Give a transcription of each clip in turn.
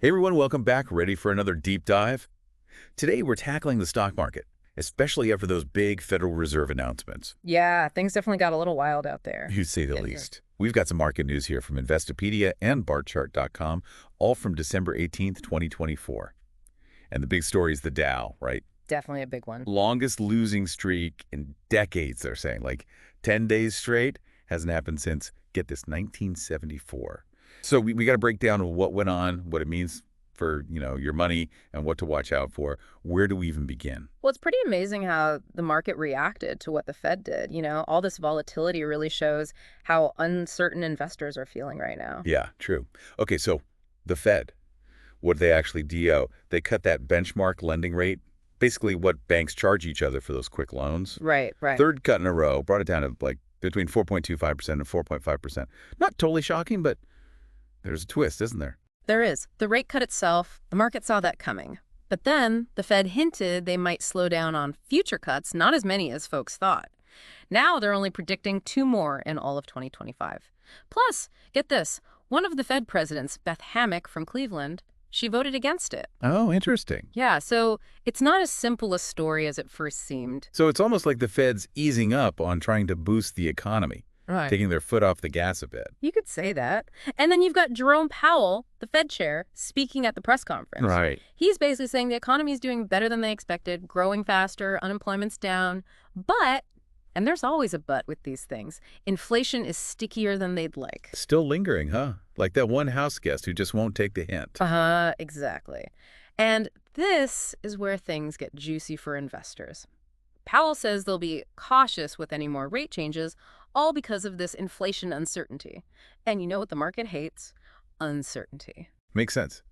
Hey everyone, welcome back. Ready for another deep dive? Today we're tackling the stock market, especially after those big Federal Reserve announcements. Yeah, things definitely got a little wild out there. You say the Getting here. least. We've got some market news here from Investopedia and Barchart.com, all from December 18th, 2024. And the big story is the Dow, right? Definitely a big one. Longest losing streak in decades, they're saying. Like 10 days straight. Hasn't happened since, get this, 1974. So we got to break down what went on, what it means for, your money and what to watch out for. Where do we even begin? Well, it's pretty amazing how the market reacted to what the Fed did. All this volatility really shows how uncertain investors are feeling right now. Yeah, true. Okay, so the Fed, what did they actually do? They cut that benchmark lending rate, basically what banks charge each other for those quick loans. Right. Third cut in a row, brought it down to like between 4.25% and 4.5%. Not totally shocking, but there's a twist, isn't there? There is. The rate cut itself, the market saw that coming. But then the Fed hinted they might slow down on future cuts, not as many as folks thought. Now they're only predicting 2 more in all of 2025. Plus, get this, one of the Fed presidents, Beth Hammack from Cleveland, she voted against it. Oh, interesting. Yeah, so it's not as simple a story as it first seemed. So it's almost like the Fed's easing up on trying to boost the economy, Right. taking their foot off the gas a bit. You could say that. And then you've got Jerome Powell, the Fed chair, speaking at the press conference. Right. He's basically saying the economy is doing better than they expected, growing faster, unemployment's down. But, and there's always a but with these things, inflation is stickier than they'd like. Still lingering, huh? Like that one house guest who just won't take the hint. Exactly. And this is where things get juicy for investors. Powell says they'll be cautious with any more rate changes, all because of this inflation uncertainty. And you know what the market hates? Uncertainty. Makes sense.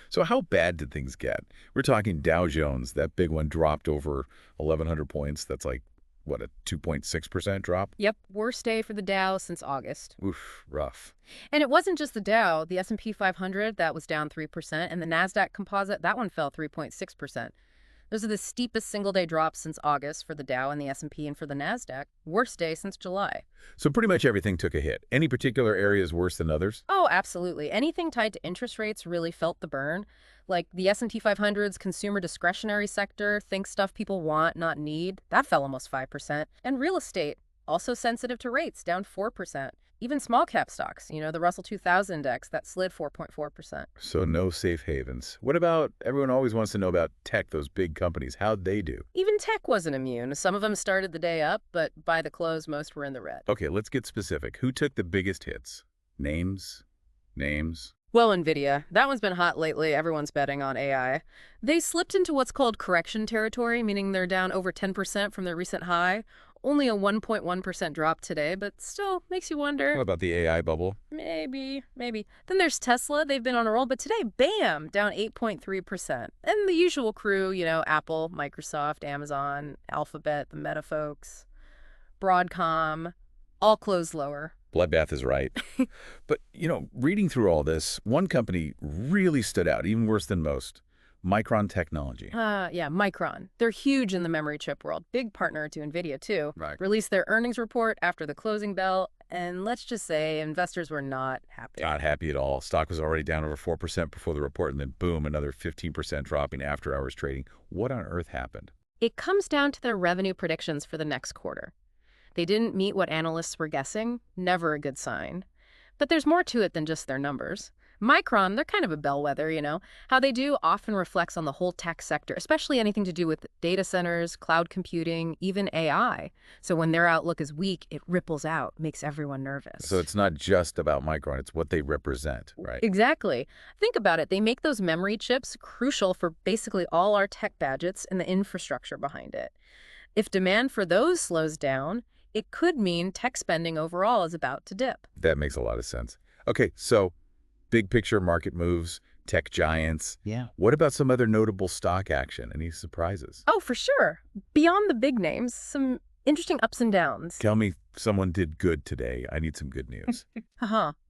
So how bad did things get? We're talking Dow Jones, that big one dropped over 1,100 points. That's like, what, a 2.6% drop? Yep, worst day for the Dow since August. Oof, rough. And it wasn't just the Dow. The S&P 500, that was down 3%, and the Nasdaq Composite, that one fell 3.6%. Those are the steepest single-day drops since August for the Dow and the S&P, and for the Nasdaq, worst day since July. So pretty much everything took a hit. Any particular areas worse than others? Oh, absolutely. Anything tied to interest rates really felt the burn. Like the S&P 500's consumer discretionary sector, think stuff people want, not need, that fell almost 5%. And real estate, also sensitive to rates, down 4%. Even small cap stocks, the Russell 2000 index, that slid 4.4%. So no safe havens. What about, everyone always wants to know about tech, those big companies. How'd they do? Even tech wasn't immune. Some of them started the day up, but by the close, most were in the red. Okay, let's get specific. Who took the biggest hits? Names? Well, NVIDIA. That one's been hot lately. Everyone's betting on AI. They slipped into what's called correction territory, meaning they're down over 10% from their recent high. Only a 1.1% drop today, but still makes you wonder. What about the AI bubble? Maybe. Then there's Tesla. They've been on a roll, but today, bam, down 8.3%. And the usual crew, Apple, Microsoft, Amazon, Alphabet, the Meta folks, Broadcom, all closed lower. Bloodbath is right. But, reading through all this, one company really stood out, even worse than most. Micron Technology. Yeah, Micron. They're huge in the memory chip world. Big partner to NVIDIA, too. Right. Released their earnings report after the closing bell, and let's just say investors were not happy. Not happy at all. Stock was already down over 4% before the report, and then boom, another 15% dropping after hours trading. What on earth happened? It comes down to their revenue predictions for the next quarter. They didn't meet what analysts were guessing. Never a good sign. But there's more to it than just their numbers. Micron, they're kind of a bellwether, How they do often reflects on the whole tech sector, especially anything to do with data centers, cloud computing, even AI. So when their outlook is weak, it ripples out, makes everyone nervous. So it's not just about Micron, it's what they represent, right? Exactly. Think about it. They make those memory chips crucial for basically all our tech gadgets and the infrastructure behind it. If demand for those slows down, it could mean tech spending overall is about to dip. That makes a lot of sense. Okay, so big picture market moves, tech giants. Yeah. What about some other notable stock action? Any surprises? Oh, for sure. Beyond the big names, some interesting ups and downs. Tell me someone did good today. I need some good news.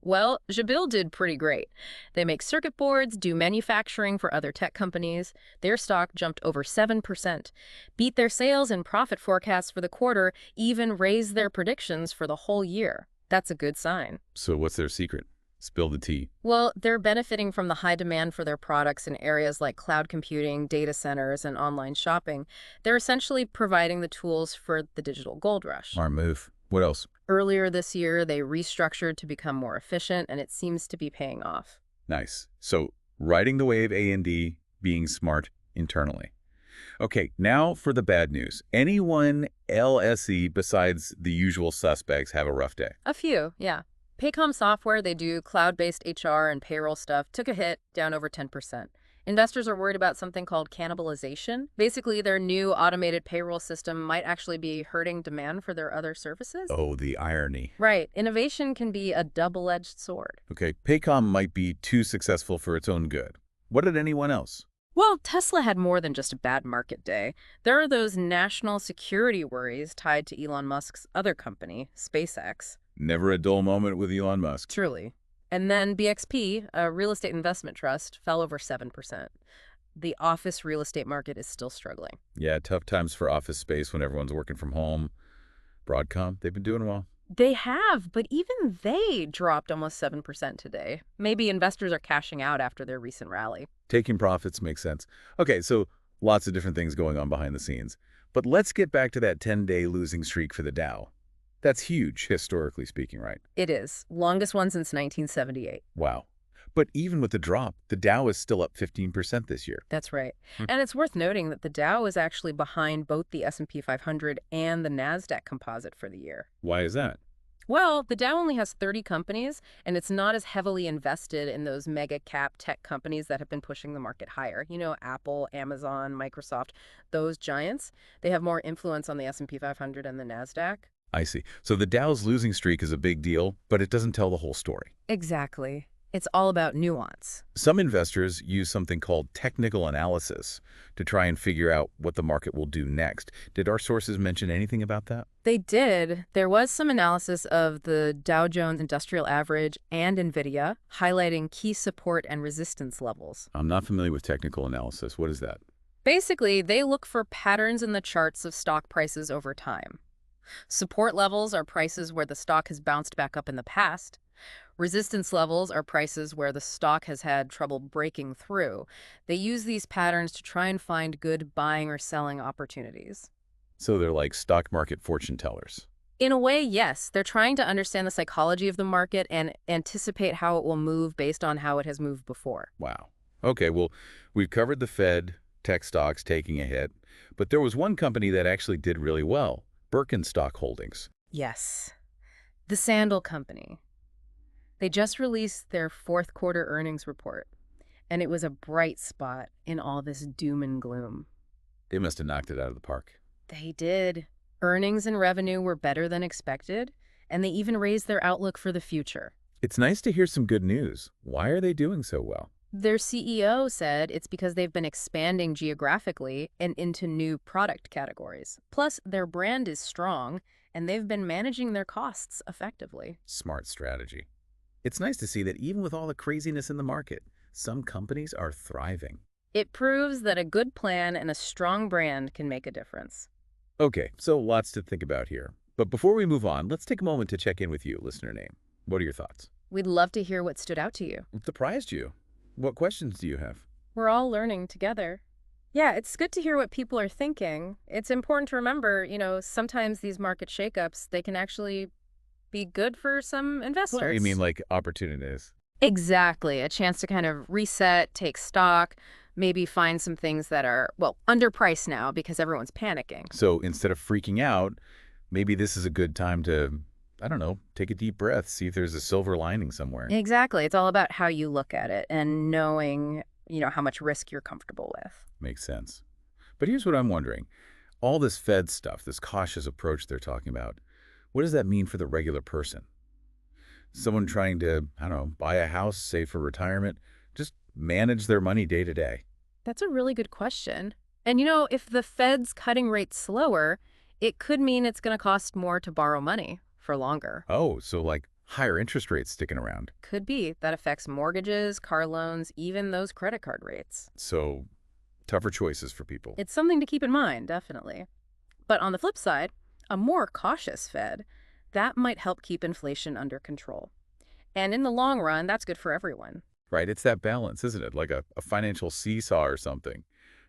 Well, Jabil did pretty great. They make circuit boards, do manufacturing for other tech companies. Their stock jumped over 7%, beat their sales and profit forecasts for the quarter, even raised their predictions for the whole year. That's a good sign. So what's their secret? Spill the tea. Well, they're benefiting from the high demand for their products in areas like cloud computing, data centers, and online shopping. They're essentially providing the tools for the digital gold rush. Smart move. What else? Earlier this year, they restructured to become more efficient, and it seems to be paying off. Nice. So riding the wave A&D, being smart internally. Okay, now for the bad news. Anyone LSE besides the usual suspects have a rough day. A few, yeah. Paycom Software, they do cloud-based HR and payroll stuff, took a hit, down over 10%. Investors are worried about something called cannibalization. Basically, their new automated payroll system might actually be hurting demand for their other services. Oh, the irony. Right. Innovation can be a double-edged sword. Okay, Paycom might be too successful for its own good. What did anyone else? Well, Tesla had more than just a bad market day. There are those national security worries tied to Elon Musk's other company, SpaceX. Never a dull moment with Elon Musk. Truly. And then BXP, a real estate investment trust, fell over 7%. The office real estate market is still struggling. Yeah, tough times for office space when everyone's working from home. Broadcom, they've been doing well. They have, but even they dropped almost 7% today. Maybe investors are cashing out after their recent rally. Taking profits makes sense. Okay, so lots of different things going on behind the scenes. But let's get back to that 10-day losing streak for the Dow. That's huge, historically speaking, right? It is. Longest one since 1978. Wow. But even with the drop, the Dow is still up 15% this year. That's right. And it's worth noting that the Dow is actually behind both the S&P 500 and the Nasdaq Composite for the year. Why is that? Well, the Dow only has 30 companies, and it's not as heavily invested in those mega cap tech companies that have been pushing the market higher. You know, Apple, Amazon, Microsoft, those giants. They have more influence on the S&P 500 and the Nasdaq. I see. So the Dow's losing streak is a big deal, but it doesn't tell the whole story. Exactly. It's all about nuance. Some investors use something called technical analysis to try and figure out what the market will do next. Did our sources mention anything about that? They did. There was some analysis of the Dow Jones Industrial Average and NVIDIA, highlighting key support and resistance levels. I'm not familiar with technical analysis. What is that? Basically, they look for patterns in the charts of stock prices over time. Support levels are prices where the stock has bounced back up in the past. Resistance levels are prices where the stock has had trouble breaking through. They use these patterns to try and find good buying or selling opportunities. So they're like stock market fortune tellers. In a way, yes. They're trying to understand the psychology of the market and anticipate how it will move based on how it has moved before. Wow. Okay, well, we've covered the Fed, tech stocks taking a hit, but there was one company that actually did really well. Birkenstock Holdings. Yes. The Sandal Company. They just released their fourth quarter earnings report, and it was a bright spot in all this doom and gloom. They must have knocked it out of the park. They did. Earnings and revenue were better than expected, and they even raised their outlook for the future. It's nice to hear some good news. Why are they doing so well? Their CEO said it's because they've been expanding geographically and into new product categories. Plus, their brand is strong, and they've been managing their costs effectively. Smart strategy. It's nice to see that even with all the craziness in the market, some companies are thriving. It proves that a good plan and a strong brand can make a difference. Okay, so lots to think about here. But before we move on, let's take a moment to check in with you, listener name. What are your thoughts? We'd love to hear what stood out to you. What surprised you? What questions do you have? We're all learning together. Yeah, it's good to hear what people are thinking. It's important to remember, sometimes these market shakeups, they can actually be good for some investors. Well, you mean like opportunities? Exactly. A chance to kind of reset, take stock, maybe find some things that are, underpriced now because everyone's panicking. So instead of freaking out, maybe this is a good time to, I don't know, take a deep breath, see if there's a silver lining somewhere. Exactly. It's all about how you look at it and knowing, how much risk you're comfortable with. Makes sense. But here's what I'm wondering. All this Fed stuff, this cautious approach they're talking about, what does that mean for the regular person? Someone trying to, buy a house, save for retirement, just manage their money day to day. That's a really good question. And if the Fed's cutting rates slower, it could mean it's going to cost more to borrow money for longer. Oh, so like higher interest rates sticking around. Could be. That affects mortgages, car loans, even those credit card rates. So tougher choices for people. It's something to keep in mind, definitely. But on the flip side, a more cautious Fed, that might help keep inflation under control. And in the long run, that's good for everyone. Right? It's that balance, isn't it? Like a financial seesaw or something.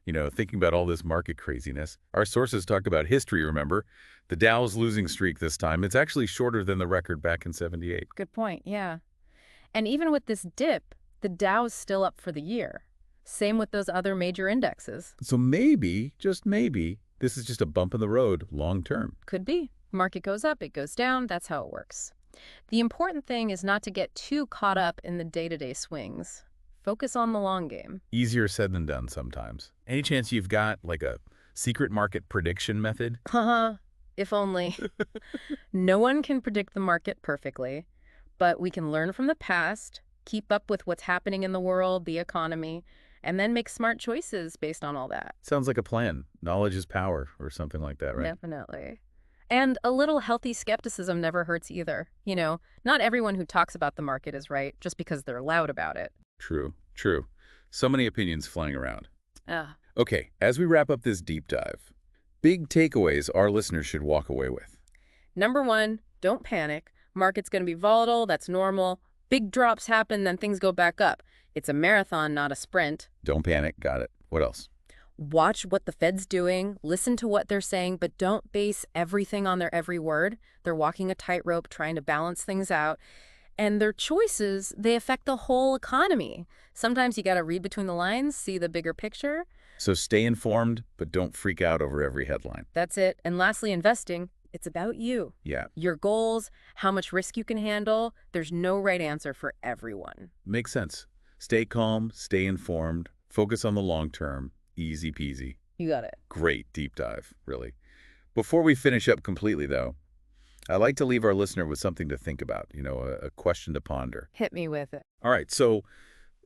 Thinking about all this market craziness. Our sources talk about history, remember? The Dow's losing streak this time. It's actually shorter than the record back in '78. Good point, yeah. And even with this dip, the Dow's still up for the year. Same with those other major indexes. So maybe, just maybe, this is just a bump in the road long term. Could be. Market goes up, it goes down, that's how it works. The important thing is not to get too caught up in the day-to-day swings. Focus on the long game. Easier said than done sometimes. Any chance you've got, like, a secret market prediction method? Haha, if only. No one can predict the market perfectly, but we can learn from the past, keep up with what's happening in the world, the economy, and then make smart choices based on all that. Sounds like a plan. Knowledge is power, or something like that, right? Definitely. And a little healthy skepticism never hurts either. Not everyone who talks about the market is right just because they're loud about it. True, true. So many opinions flying around. Ah. Okay, as we wrap up this deep dive, big takeaways our listeners should walk away with. Number one, don't panic. Market's going to be volatile. That's normal. Big drops happen, then things go back up. It's a marathon, not a sprint. Don't panic. Got it. What else? Watch what the Fed's doing. Listen to what they're saying, but don't base everything on their every word. They're walking a tightrope, trying to balance things out. And their choices, they affect the whole economy. Sometimes you got to read between the lines, see the bigger picture. So stay informed, but don't freak out over every headline. That's it. And lastly, investing. It's about you. Yeah. Your goals, how much risk you can handle. There's no right answer for everyone. Makes sense. Stay calm, stay informed, focus on the long term. Easy peasy. You got it. Great deep dive, really. Before we finish up completely, though, I like to leave our listener with something to think about, a question to ponder. Hit me with it. All right, so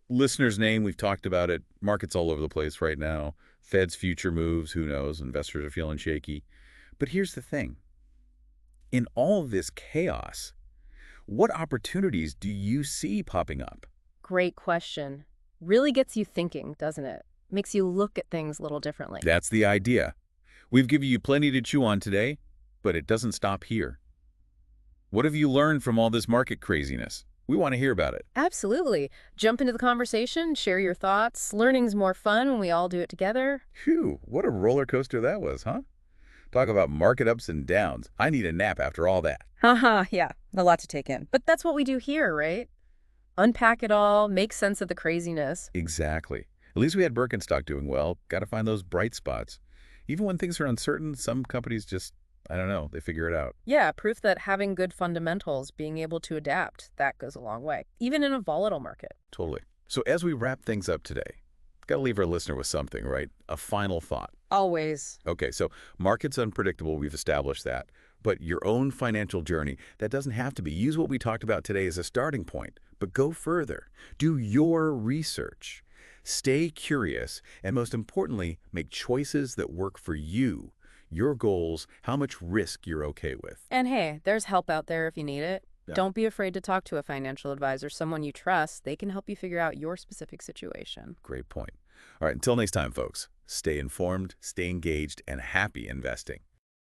listener's name, we've talked about it. Market's all over the place right now. Fed's future moves, who knows? Investors are feeling shaky. But here's the thing. In all this chaos, what opportunities do you see popping up? Great question. Really gets you thinking, doesn't it? Makes you look at things a little differently. That's the idea. We've given you plenty to chew on today, but it doesn't stop here. What have you learned from all this market craziness? We want to hear about it. Absolutely. Jump into the conversation, share your thoughts. Learning's more fun when we all do it together. Phew, what a roller coaster that was, huh? Talk about market ups and downs. I need a nap after all that. Haha, yeah. A lot to take in. But that's what we do here, right? Unpack it all, make sense of the craziness. Exactly. At least we had Birkenstock doing well. Got to find those bright spots. Even when things are uncertain, some companies just, I don't know, they figure it out. Yeah, proof that having good fundamentals, being able to adapt, that goes a long way, even in a volatile market. Totally. So as we wrap things up today, got to leave our listener with something, right? A final thought. Always. Okay, so market's unpredictable. We've established that. But your own financial journey, that doesn't have to be. Use what we talked about today as a starting point, but go further. Do your research. Stay curious, and most importantly, make choices that work for you, your goals, how much risk you're okay with. And hey, there's help out there if you need it. Yeah. Don't be afraid to talk to a financial advisor, someone you trust. They can help you figure out your specific situation. Great point. All right, until next time, folks, stay informed, stay engaged, and happy investing.